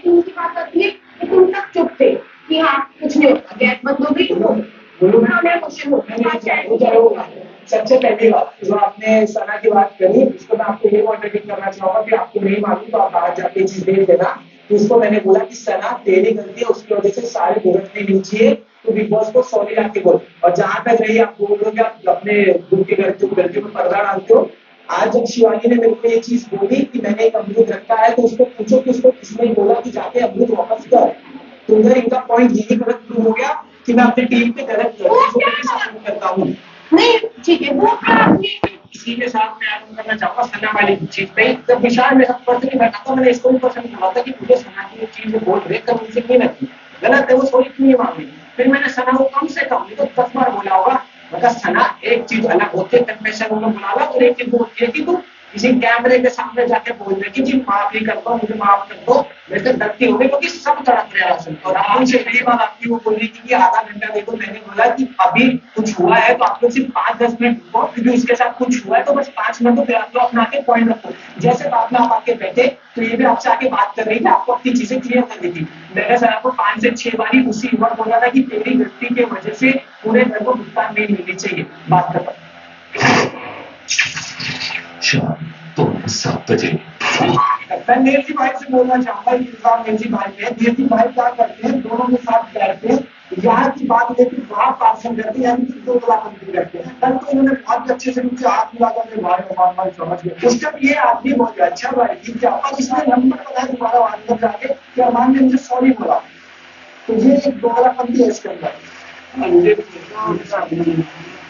उनकी बात आती है कि तुम तक चुप थे कि हाँ कुछ नहीं होता, गैस बंद हो गई तो उन्हें क्वेश्चन हो गया। सबसे पहली बात जो आपने सना की बात करी, उसको मैं आपको ये कॉन्ट्रडिक्ट करना चाहूंगा कि आपको नहीं मालूम तो आप बाहर जाके चीज देख लेना। तो उसको मैंने बोला कि सना तेरी गलती है, उसकी वजह से सारे भुगतने नीचे है, तो बिग बॉस को सॉरी लाके बोल। और जहां तक रही आप बोल रहे हो कि आप अपने खुद की गलतियों में पर्दा डालते हो, आज जब शिवानी ने मेरे को ये चीज बोली कि मैंने एक अमरूद रखा है, तो उसको पूछो कि उसको किसने बोला कि जाके अमरूद वापस कर। तो उधर इनका पॉइंट यही गलत प्रूव हो गया कि मैं अपनी टीम पे गलत सपोर्ट करता हूँ। नहीं ठीक है, वो इसी के साथ मैं ऐड करना चाहूंगा सना वाली चीज पे। जब विशाल मेरा पर्सन नहीं बैठा था, मैंने इसको भी पसंद करा था कि मुझे सना की ये चीज बोल रहे कम उनसे क्यों लगती गलत है, वो सॉरी क्यों नहीं मांगी। फिर मैंने सना को कम से कम नहीं तो 10 बार बोला होगा, मगर सना एक चीज अलग होती है, कन्फेशन में बुला ला, और एक चीज होती है कि तू किसी कैमरे के सामने जाके बोल दे कि जी माफी कर दो, मुझे माफ कर दो, मेरे से गलती हो गई, क्योंकि सब तड़प रहे हैं। और आराम से यही बात आपकी वो बोली कि आधा घंटा देखो, मैंने बोला कि अभी कुछ हुआ है तो आप लोग सिर्फ 5-10 मिनट रुको, क्योंकि उसके साथ कुछ हुआ है तो बस 5 मिनट तो फिर आप लोग अपना के पॉइंट रखो। जैसे बाद में आप आके बैठे तो ये भी आपसे आके बात कर रही थी, आपको अपनी चीजें क्लियर कर दी थी। मैंने सर आपको 5 से 6 बारी उसी वक्त बोला था कि तेरी गलती की वजह से पूरे घर को भुगतान नहीं मिलनी चाहिए। बात खत्म। शाम 7 बजे। मैं नेजी भाई से बोलना चाहूंगा, इंतजाम नेजी भाई है। नेजी भाई क्या करते हैं, दोनों के साथ बैठते हैं, यहाँ की बात लेकर वहां पार्सन करते हैं, यानी कि दो कलापंथी करते हैं। कल तो उन्होंने बहुत अच्छे से मुझे हाथ मिला कर भाई समझ गए। उस टाइम ये आदमी बहुत अच्छा भाई ठीक है, और इसने नंबर बताया दोबारा वाट्सएप जाके कि अरमान ने मुझे सॉरी बोला। तो ये एक दो कलापंथी है इसके अंदर।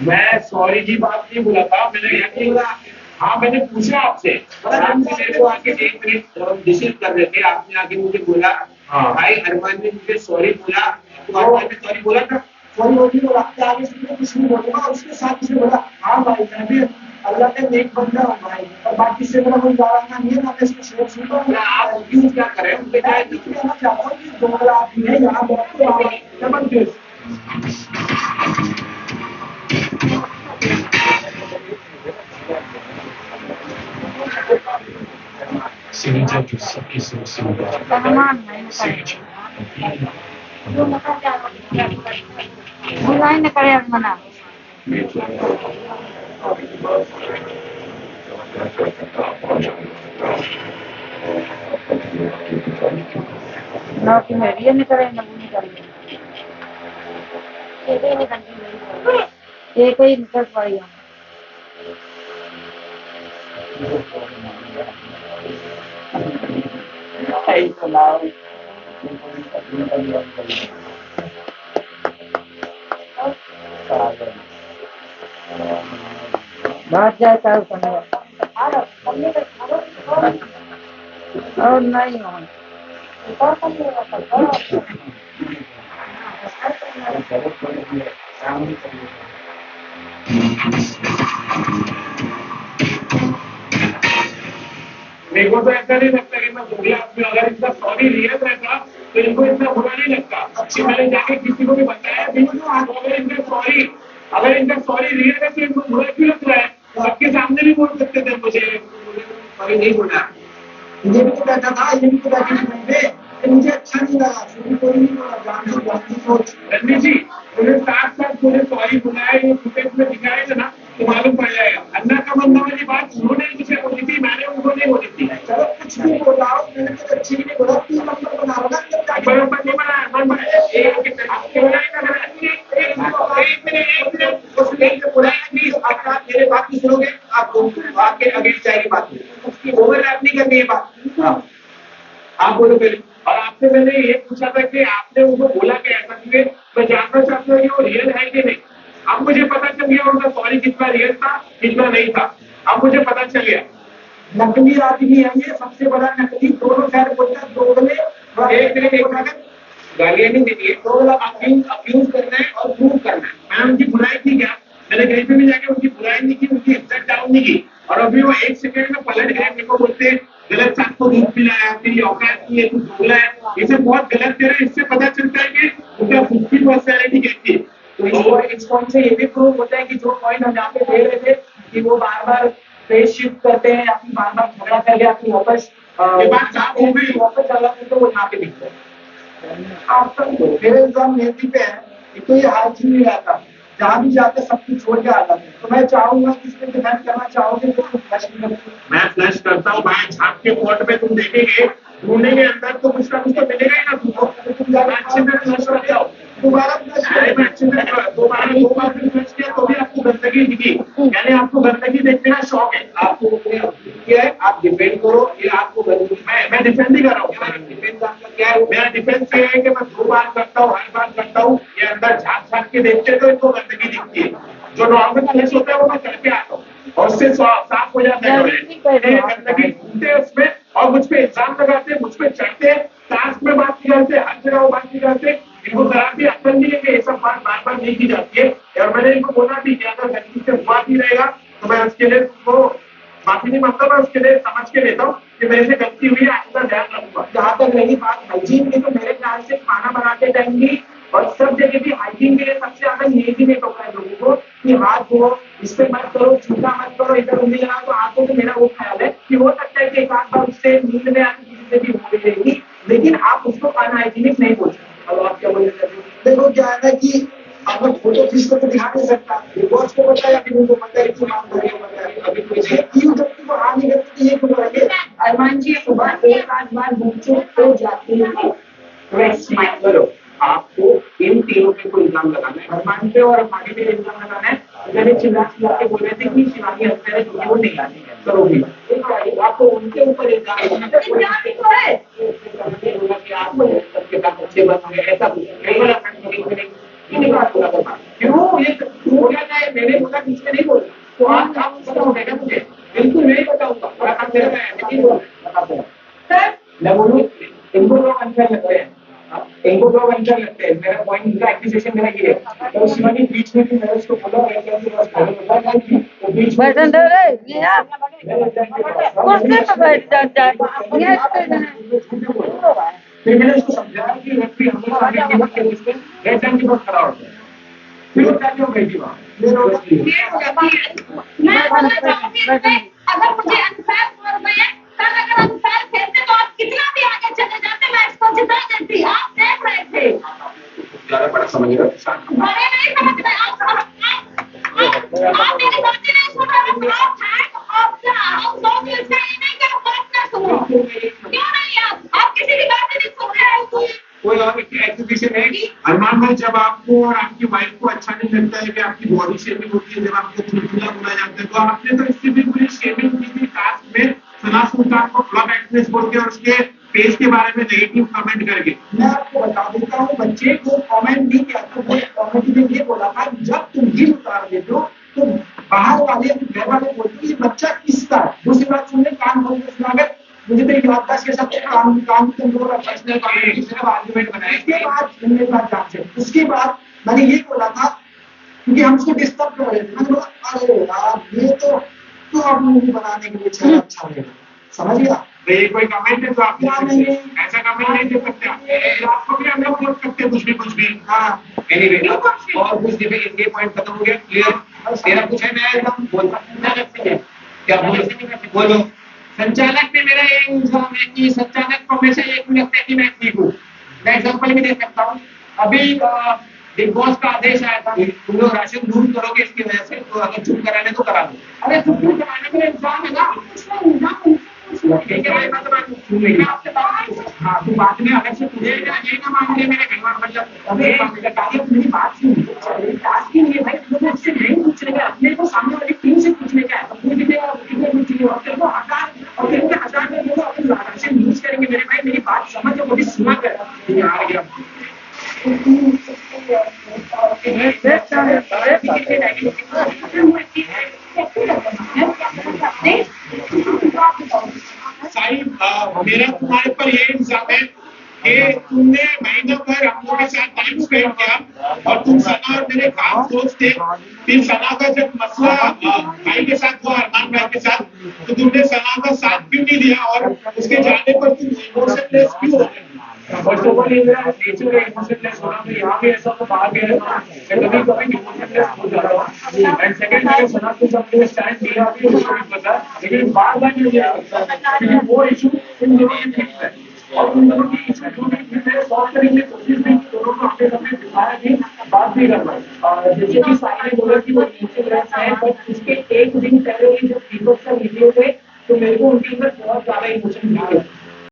मैं सॉरी की बात नहीं बोला था, मैंने यही बोला। हाँ मैंने पूछा आपसे, आपने मेरे को आके 1 मिनट डिस्कस कर रहे थे, आपने आके मुझे बोला भाई अरमान ने मुझे सॉरी बोला, तो अरमान ने सॉरी बोला था। सॉरी होगी बोला, आगे से कुछ नहीं बोलूंगा। और उसके साथ उसने बोला हाँ भाई मैं भी अल्लाह का नेक बंदा हूँ भाई, और बाकी से मेरा कोई गाना नहीं है ना, मैं इसको शेयर सुनता हूँ। आप यूज क्या करें, उनके क्या कहना चाहता हूँ कि दो आदमी है यहाँ बहुत जबरदस्त। Seja que que seu Mulai na kaya mana? No, que me viene kaya na buni kaya. एक ही निकल पाई हम। बात जाता है समय और नहीं हो मेरे को तो ऐसा नहीं लगता कि मैं बुरा आदमी, अगर इनका सॉरी रियल रहता तो इनको इतना बुरा नहीं लगता कि मैंने जाके किसी को भी बताया भी। अगर इनका सॉरी रियल है तो इनको बुरा क्यों लग रहा है? सबके सामने भी बोल सकते थे मुझे सॉरी नहीं बोला। मुझे भी तो बैठा था, ये भी तो बैठी थी, मुझे अच्छा नहीं लगा, कोई नहीं बोला जान से बाकी सोच। रणवीर जी उन्हें साथ मुझे सॉरी बुलाया, ये फुटेज में दिखाएगा ना तो मालूम पड़ जाएगा। अन्ना का बंदा वाली बात उन्होंने मुझे बोली थी, मैंने उनको नहीं बोली थी। चलो कुछ भी बोला हो, मैंने तो अच्छी नहीं बोला, 3 नंबर बना रहा था बराबर नहीं बनाया। मेरे बात नहीं सुनोगे आप आपके अगेंस्ट जाएगी बात, उसकी ओवरलैप नहीं करनी है बात। आप बोलो पहले। और आपसे मैंने ये पूछा था कि आपने उनको बोला कि ऐसा क्यों, मैं जानना चाहता हूँ कि वो रियल है कि नहीं। अब मुझे पता चल गया उनका सॉरी कितना रियल था कितना नहीं था, अब मुझे पता चल गया। नकली आदमी है ये, सबसे बड़ा नकली। दोनों खैर बोलता है दोगले, एक गालियां नहीं देनी है, दोगला अब्यूज करना है और प्रूव करना है। मैंने उनकी बुराई की क्या, मैंने कहीं पे भी जाके उनकी बुराई नहीं की, उनकी इज्जत डाउन नहीं की। और अभी वो 1 सेकंड में पलट गए, मेरे को बोलते गलत साथ को दूध पिलाया, तेरी औकात नहीं है, तू दोगला है, ये सब बहुत गलत कह रहे हैं। इससे पता चलता है कि उनका खुद की पर्सनैलिटी कैसी है। तो इस पॉइंट से ये भी प्रूव होता है कि जो पॉइंट हम यहाँ पे दे रहे थे कि वो बार बार फेस शिफ्ट करते हैं, अपनी बार बार झगड़ा करके अपनी वापस ये बात साफ हो गई, वापस चला तो वो यहाँ पे दिखता है। आप मेरे एग्जाम नेवी पे है, एक तो ये हाइजीन नहीं रहता, जहाँ भी जाते सब कुछ छोड़ के आता है। तो मैं चाहूंगा कि इसमें डिफेंड करना चाहोगे तो फ्लैश नहीं करते। मैं फ्लैश करता हूँ भाई, झाँक के कोर्ट में तुम देखेंगे, ढूंढेंगे अंदर तो कुछ ना कुछ तो मिलेगा ही ना तुमको। तुम जाके अच्छे से फ्लैश करता हूँ, दोबारा फ्लैश अरे मैं अच्छे से दोबारा 2 बार भी फ्लैश किया तो भी आपको गंदगी दिखी, यानी आपको गंदगी देखने का शौक है। आपको क्या है, आप डिपेंड करो, ये आपको गंदगी, मैं डिफेंड ही कर रहा हूँ। डिफेंस आपका क्या है? मेरा डिफेंस ये है कि मैं 2 बार करता हूँ, हर बार करता हूँ, ये अंदर झाँक झाँक के देखते तो इनको गंदगी दिखती है। जो नॉर्मल फ्लैश होता है वो मैं करके आता हूँ और उससे साफ हो जाता है। ये गंदगी ढूंढते हैं उसमें और मुझ पे इल्जाम लगाते हैं, मुझ पे चढ़ते हैं, टास्क में बात निकालते हैं, हर जगह वो बात निकालते हैं। इनको जरा भी अक्ल नहीं है कि ये सब बात बार बार नहीं की जाती है। और मैंने इनको बोला भी कि अगर गलती से हुआ भी रहेगा तो मैं उसके लिए तुमको माफी नहीं मांगता, मैं उसके लिए समझ के लेता हूँ कि मेरे से गलती हुई है, आइंदा ध्यान रखूंगा। जहाँ तक रही बात हाइजीन की, तो मेरे ख्याल से खाना बनाते टाइम भी और सब जगह भी हाइजीन के लिए सबसे ज्यादा ये भी नहीं टोका है लोगों को कि हाथ धो, इस पे मत करो, छूटा मत करो, इधर उंगली लगाओ। तो हाथों में मेरा वो ख्याल है कि हो सकता है कि एक आध बार उससे नींद में आती किसी से भी हो गई रहेगी, लेकिन आप उसको अनहाइजीनिक नहीं बोल सकते। अब आप क्या बोलना चाहते हैं? देखो क्या है ना कि अब मैं फोटो खींच को तो दिखा नहीं सकता, बॉस को बताया फिर उनको बताया कि मांग कर अभी कोई जबकि वो हाँ नहीं करते तो ये क्यों करेंगे? अरमान जी सुबह एक आध बार बच्चों हो जाती है। रेस्ट माइंड करो, आपको इन तीनों पे कोई इल्जाम लगाना है, हनुमान पे और हमारे पे इल्जाम लगाना है। मैंने चिल्ला चिल्ला के बोल रहे थे कि शिवानी हत्या है, वो नहीं आती है करोगी, आपको उनके ऊपर इल्जाम लगाना है कि आप सबके साथ अच्छे बन गए, ऐसा क्यों ये हो क्या जाए? मैंने बोला किसने नहीं बोला, तो आप बताओ ना मुझे, बिल्कुल नहीं बताऊंगा। और आप मेरा नहीं बोल सर, मैं बोलूँ इनको लोग अंतर लगते हैं, इनको लोग अंतर लगते हैं। मेरा पॉइंट, इनका एक्यूजेशन मेरा ये है तो शिवानी बीच में भी मैंने उसको बोला तो बीच में बैठन दे रे भैया कुर्सी पे बैठ जा ये फिर मैंने उसको समझाया कि रेफरी हमेशा आगे की बात के उसमें रेड लाइन की बहुत खड़ा होता है, फिर वो जाके हो गई थी वहाँ। मैं बोलना चाहूंगी अगर मुझे अनफेयर बोल रहे हैं, कल अगर अनफेयर खेलते तो आप कितना भी आगे चले जाते, मैं इसको जिता देती। आप देख रहे थे, ज़्यादा बड़ा समझ रहे बड़े नहीं समझ रहे आप मेरी बातें नहीं सुन रहे। आप hack of the house of you से नहीं कि आप बात ना सुनो, क्यों नहीं? आप किसी की बातें नहीं सुन रहे हो। कोई और एक्टिविशन है? अरमान भाई, जब आपको और आपकी वाइफ को अच्छा नहीं लगता है कि आपकी बॉडी शेमिंग होती है, जब आपको चुलचुला बोला जाता है, तो आपने तो इससे भी पूरी शेमिंग की थी टास्क में, सना सुल्तान को फ्लॉप एक्ट्रेस बोल के और उसके फेस के बारे में नेगेटिव कमेंट करके। मैं आपको बता देता हूँ, बच्चे को कमेंट नहीं किया था, वो कमेंट में ये बोला था जब तुम गिल उतार देते हो तो बाहर वाले घर वाले बोलते ये बच्चा किसका है। दूसरी बात सुनने कान खोल के सुना, अगर मुझे तो याददाश्त के साथ काम कमजोर और पर्सनल आर्गुमेंट बनाए। उसके बाद मेरे पास जांच है, उसके बाद मैंने ये बोला था क्योंकि हम उसको डिस्टर्ब कर रहे थे, मैंने बोला अरे यार ये तो आप मूवी बनाने के लिए चलो अच्छा रहेगा, समझ गया? ये कोई कमेंट है तो आप क्या नहीं, ऐसा कमेंट नहीं दे सकते आपको भी, हम लोग बोल सकते कुछ भी। हाँ एनीवे, और कुछ ये पॉइंट खत्म हो गया, क्लियर? तेरा कुछ है मैं एकदम बोलता क्या बोलो। संचालक पे मेरा ये इल्जाम है कि संचालक को हमेशा ये क्यों लगता है कि मैं ठीक हूँ। मैं एग्जाम्पल भी दे सकता हूँ, अभी बिग बॉस का आदेश आया था तुम लोग राशन दूर करोगे इसकी वजह से, तो अगर चुप कराने तो करा दो। अरे चुप कराने का इल्जाम है ना, ठीक है मैं आपसे बात, हाँ तू बाद में अलग से तुझे ये ना मान ले मेरे घर मतलब मेरी बात सुन, टास्क ही नहीं है भाई, तुझे मुझसे नहीं पूछने का, अपने को सामने वाली टीम से पूछने का है। अपने भी तेरे को 1000 और तेरे को 1000 में बोलो अपन राशन यूज करेंगे मेरे भाई, मेरी बात समझ वो भी सुना कर यार गया। साहिब मेरा तुम्हारे पर ये इल्जाम है कि तुमने महीनों भर हम लोग के साथ टाइम स्पेंड किया और तुम सना और मेरे खास दोस्त थे। फिर सना का जब मसला भाई के साथ हुआ, अरमान भाई के साथ, तो तुमने सना का साथ क्यों नहीं दिया और उसके जाने पर तुम इमोशनलेस क्यों हो गए? फर्स्ट ऑफ ऑल ये मेरा नेचर है इमोशनलेस होना, तो यहाँ भी ऐसा तो बाहर भी ऐसा, मैं कभी इमोशनलेस हो जाता हूँ। एंड सेकंड मैंने सुना कि सबने स्टैंड लिया भी, मुझे भी पता, लेकिन बार मुझे लगता है क्योंकि वो इशू इन दोनों की फिक्स है, और उन दोनों की इशू जो भी फिक्स है सॉल्व करने की कोशिश भी दोनों को अपने सामने दिखाया भी, बात भी करवाई। जैसे कि साई ने बोला कि वो इमोशनलेस है, बट उसके एक दिन पहले जब दीपक सर वीडियो थे तो मेरे को उनके अंदर बहुत ज्यादा इमोशन दिखे।